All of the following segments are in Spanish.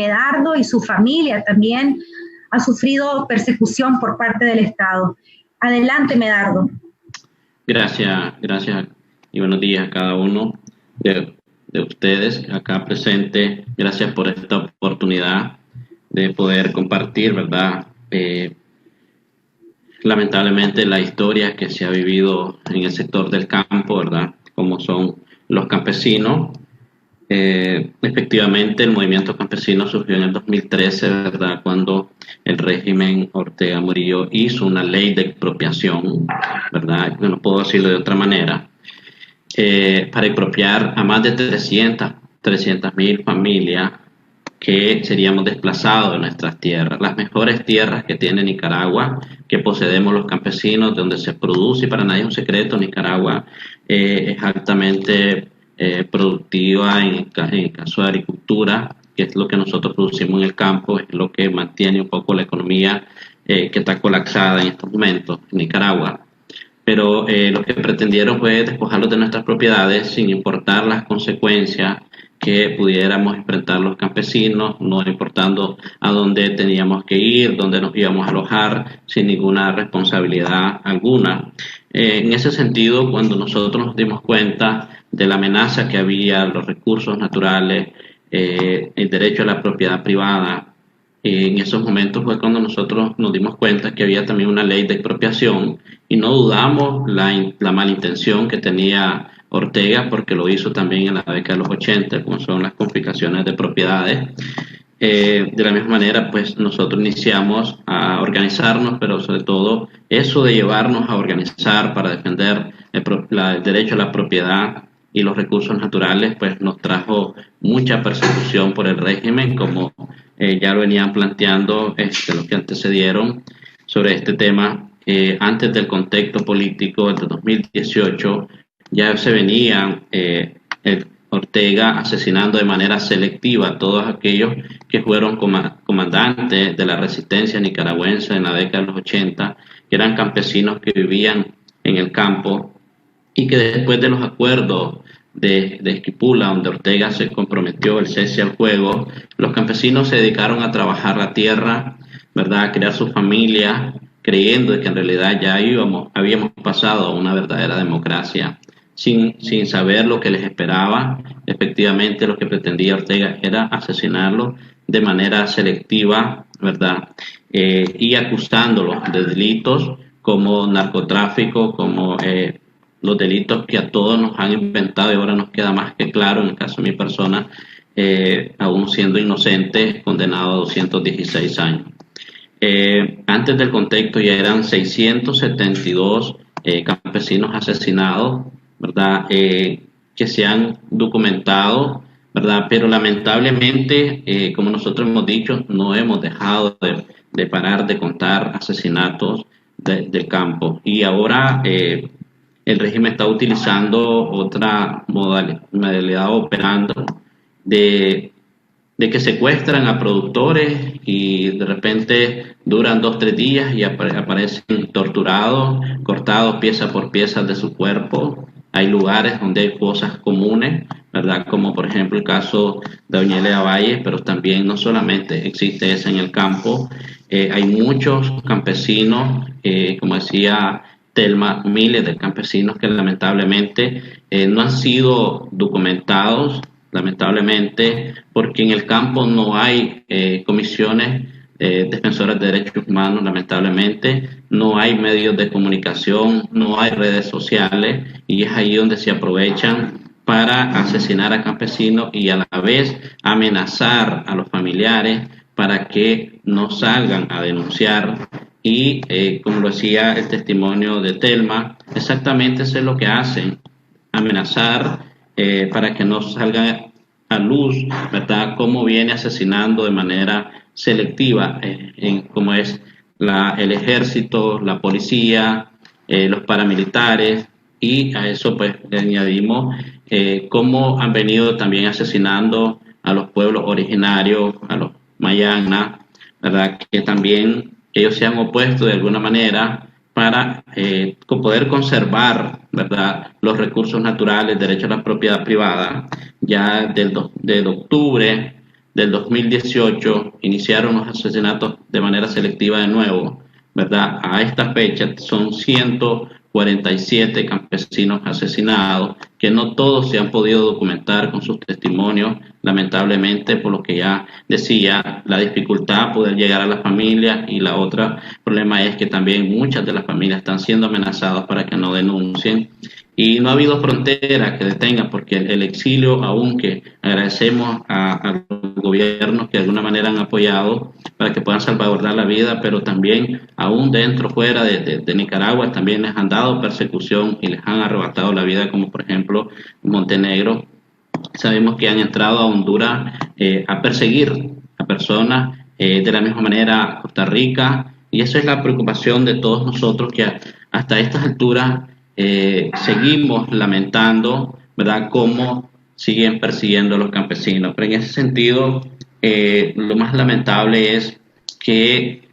Medardo y su familia también ha sufrido persecución por parte del Estado. Adelante, Medardo. Gracias y buenos días a cada uno de ustedes acá presentes. Gracias por esta oportunidad de poder compartir, ¿verdad? Lamentablemente la historia que se ha vivido en el sector del campo, ¿verdad? Como son los campesinos. Efectivamente, el movimiento campesino surgió en el 2013, ¿verdad? Cuando el régimen Ortega Murillo hizo una ley de expropiación, ¿verdad? Yo no puedo decirlo de otra manera, para expropiar a más de 300.000 familias que seríamos desplazados de nuestras tierras, las mejores tierras que tiene Nicaragua, que poseemos los campesinos, donde se produce, y para nadie es un secreto, Nicaragua es altamente productiva en el caso de agricultura, que es lo que nosotros producimos en el campo, es lo que mantiene un poco la economía que está colapsada en estos momentos en Nicaragua. Pero lo que pretendieron fue despojarlos de nuestras propiedades sin importar las consecuencias que pudiéramos enfrentar los campesinos, no importando a dónde teníamos que ir, dónde nos íbamos a alojar, sin ninguna responsabilidad alguna. En ese sentido, cuando nosotros nos dimos cuenta de la amenaza que había, los recursos naturales, el derecho a la propiedad privada, en esos momentos fue cuando nosotros nos dimos cuenta que había también una ley de expropiación y no dudamos la mala intención que tenía Ortega, porque lo hizo también en la década de los 80, como son las confiscaciones de propiedades. De la misma manera, pues nosotros iniciamos a organizarnos, pero sobre todo eso de llevarnos a organizar para defender el derecho a la propiedad y los recursos naturales, pues nos trajo mucha persecución por el régimen, como ya lo venían planteando los que antecedieron sobre este tema. Antes del contexto político de 2018, ya se venía Ortega asesinando de manera selectiva a todos aquellos que fueron comandantes de la resistencia nicaragüense en la década de los 80, que eran campesinos que vivían en el campo y que después de los acuerdos de Esquipula, donde Ortega se comprometió el cese al fuego, los campesinos se dedicaron a trabajar la tierra, ¿verdad? A crear sus familias, creyendo que en realidad ya habíamos pasado a una verdadera democracia. Sin saber lo que les esperaba. Efectivamente, lo que pretendía Ortega era asesinarlos de manera selectiva, ¿verdad? Y acusándolos de delitos como narcotráfico, como los delitos que a todos nos han inventado y ahora nos queda más que claro, en el caso de mi persona, aún siendo inocente, condenado a 216 años. Antes del contexto ya eran 672 campesinos asesinados, ¿verdad? Que se han documentado, ¿verdad? Pero lamentablemente, como nosotros hemos dicho, no hemos dejado de parar de contar asesinatos del campo. Y ahora el régimen está utilizando otra modalidad operando de que secuestran a productores y de repente duran 2 o 3 días y aparecen torturados, cortados pieza por pieza de su cuerpo. Hay lugares donde hay fosas comunes, ¿verdad? Como por ejemplo el caso de Oñele Valle, pero también no solamente existe eso en el campo. Hay muchos campesinos, como decía Telma, miles de campesinos que lamentablemente no han sido documentados, lamentablemente, porque en el campo no hay comisiones defensoras de derechos humanos, lamentablemente, no hay medios de comunicación, no hay redes sociales, y es ahí donde se aprovechan para asesinar a campesinos y a la vez amenazar a los familiares para que no salgan a denunciar. Y como lo decía el testimonio de Telma, exactamente eso es lo que hacen, amenazar para que no salga a luz, ¿verdad?, cómo viene asesinando de manera selectiva, como es el ejército, la policía, los paramilitares, y a eso pues le añadimos cómo han venido también asesinando a los pueblos originarios, a los Mayana, ¿verdad?, que también ellos se han opuesto de alguna manera para poder conservar, ¿verdad?, los recursos naturales, derecho a la propiedad privada. Ya de octubre del 2018 iniciaron los asesinatos de manera selectiva de nuevo, ¿verdad? A esta fecha son 147 campesinos asesinados, que no todos se han podido documentar con sus testimonios, lamentablemente, por lo que ya decía, la dificultad poder llegar a las familias, y la otra problema es que también muchas de las familias están siendo amenazadas para que no denuncien. Y no ha habido frontera que detenga, porque el exilio, aunque agradecemos a los gobiernos que de alguna manera han apoyado para que puedan salvaguardar la vida, pero también aún dentro, fuera de Nicaragua, también les han dado persecución y les han arrebatado la vida, como por ejemplo Montenegro. Sabemos que han entrado a Honduras a perseguir a personas, de la misma manera Costa Rica, y eso es la preocupación de todos nosotros, que hasta estas alturas seguimos lamentando, ¿verdad?, cómo siguen persiguiendo a los campesinos. Pero en ese sentido, lo más lamentable es que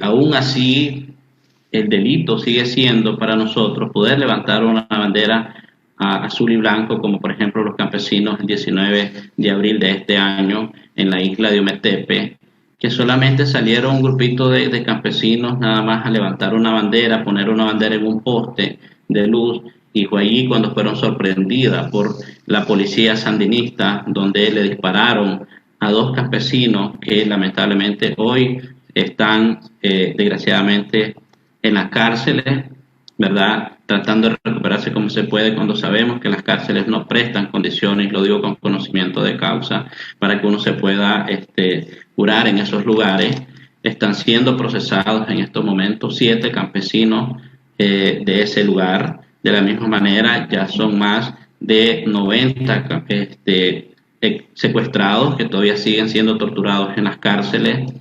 aún así el delito sigue siendo para nosotros poder levantar una bandera azul y blanco, como por ejemplo los campesinos el 19 de abril de este año en la isla de Ometepe, que solamente salieron un grupito de campesinos nada más a levantar una bandera, poner una bandera en un poste de luz, y fue allí cuando fueron sorprendidas por la policía sandinista, donde le dispararon a 2 campesinos que lamentablemente hoy están desgraciadamente en las cárceles, ¿verdad?, tratando de recuperarse como se puede, cuando sabemos que las cárceles no prestan condiciones, lo digo con conocimiento de causa, para que uno se pueda curar en esos lugares. Están siendo procesados en estos momentos 7 campesinos de ese lugar. De la misma manera, ya son más de 90 secuestrados que todavía siguen siendo torturados en las cárceles.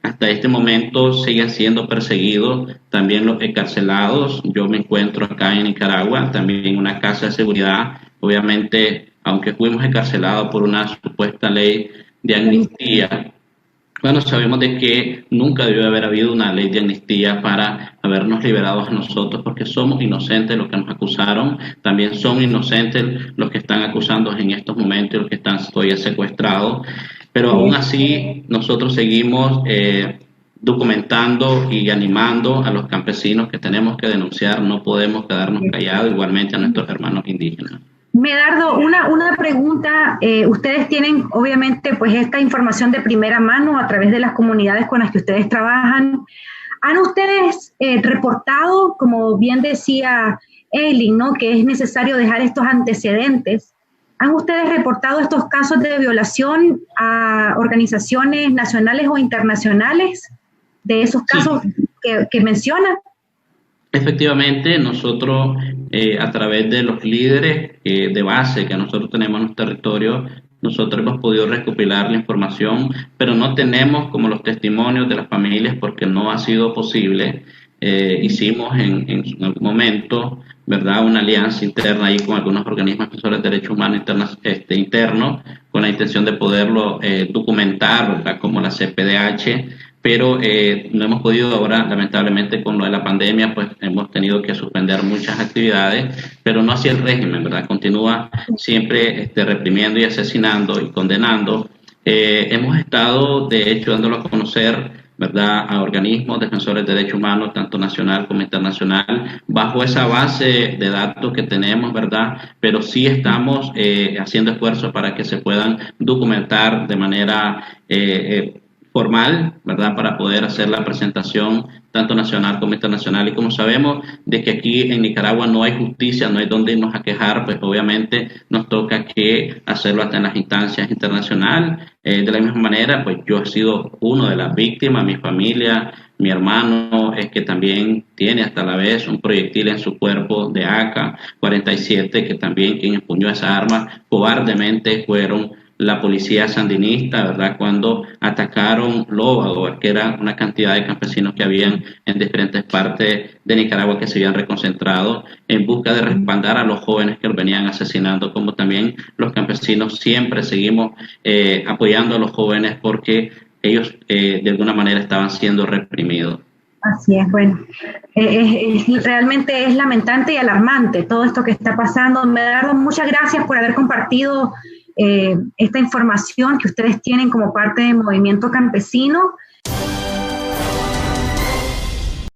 Hasta este momento siguen siendo perseguidos también los encarcelados. Yo me encuentro acá en Nicaragua, también en una casa de seguridad. Obviamente, aunque fuimos encarcelados por una supuesta ley de amnistía, bueno, sabemos de que nunca debió haber habido una ley de amnistía para habernos liberado a nosotros, porque somos inocentes los que nos acusaron, también son inocentes los que están acusando en estos momentos y los que están todavía secuestrados, pero aún así nosotros seguimos documentando y animando a los campesinos que tenemos que denunciar, no podemos quedarnos callados, igualmente a nuestros hermanos indígenas. Medardo, una pregunta. Ustedes tienen obviamente pues esta información de primera mano a través de las comunidades con las que ustedes trabajan. ¿Han ustedes reportado, como bien decía Eileen, ¿no?, que es necesario dejar estos antecedentes? ¿Han ustedes reportado estos casos de violación a organizaciones nacionales o internacionales de esos casos que menciona? Efectivamente, nosotros a través de los líderes de base que nosotros tenemos en nuestro territorio, nosotros hemos podido recopilar la información, pero no tenemos como los testimonios de las familias porque no ha sido posible. Hicimos en algún momento, ¿verdad?, una alianza interna ahí con algunos organismos defensores de derechos humanos internos, con la intención de poderlo documentar, ¿verdad?, como la CPDH, pero no hemos podido. Ahora, lamentablemente, con lo de la pandemia, pues hemos tenido que suspender muchas actividades, pero no así el régimen, ¿verdad? Continúa siempre reprimiendo y asesinando y condenando. Hemos estado, de hecho, dándolo a conocer, ¿verdad?, a organismos defensores de derechos humanos, tanto nacional como internacional, bajo esa base de datos que tenemos, ¿verdad? Pero sí estamos haciendo esfuerzos para que se puedan documentar de manera formal, ¿verdad?, para poder hacer la presentación tanto nacional como internacional. Y como sabemos de que aquí en Nicaragua no hay justicia, no hay donde irnos a quejar, pues obviamente nos toca que hacerlo hasta en las instancias internacionales. De la misma manera, pues yo he sido uno de las víctimas, mi familia, mi hermano es que también tiene hasta la vez un proyectil en su cuerpo de AK-47, que también quien empuñó esa arma cobardemente fueron la policía sandinista, ¿verdad?, cuando atacaron Lóvago, que era una cantidad de campesinos que habían en diferentes partes de Nicaragua que se habían reconcentrado en busca de respaldar a los jóvenes que los venían asesinando, como también los campesinos siempre seguimos apoyando a los jóvenes porque ellos de alguna manera estaban siendo reprimidos. Así es, bueno, realmente es lamentante y alarmante todo esto que está pasando. Medardo, muchas gracias por haber compartido esta información que ustedes tienen como parte del movimiento campesino.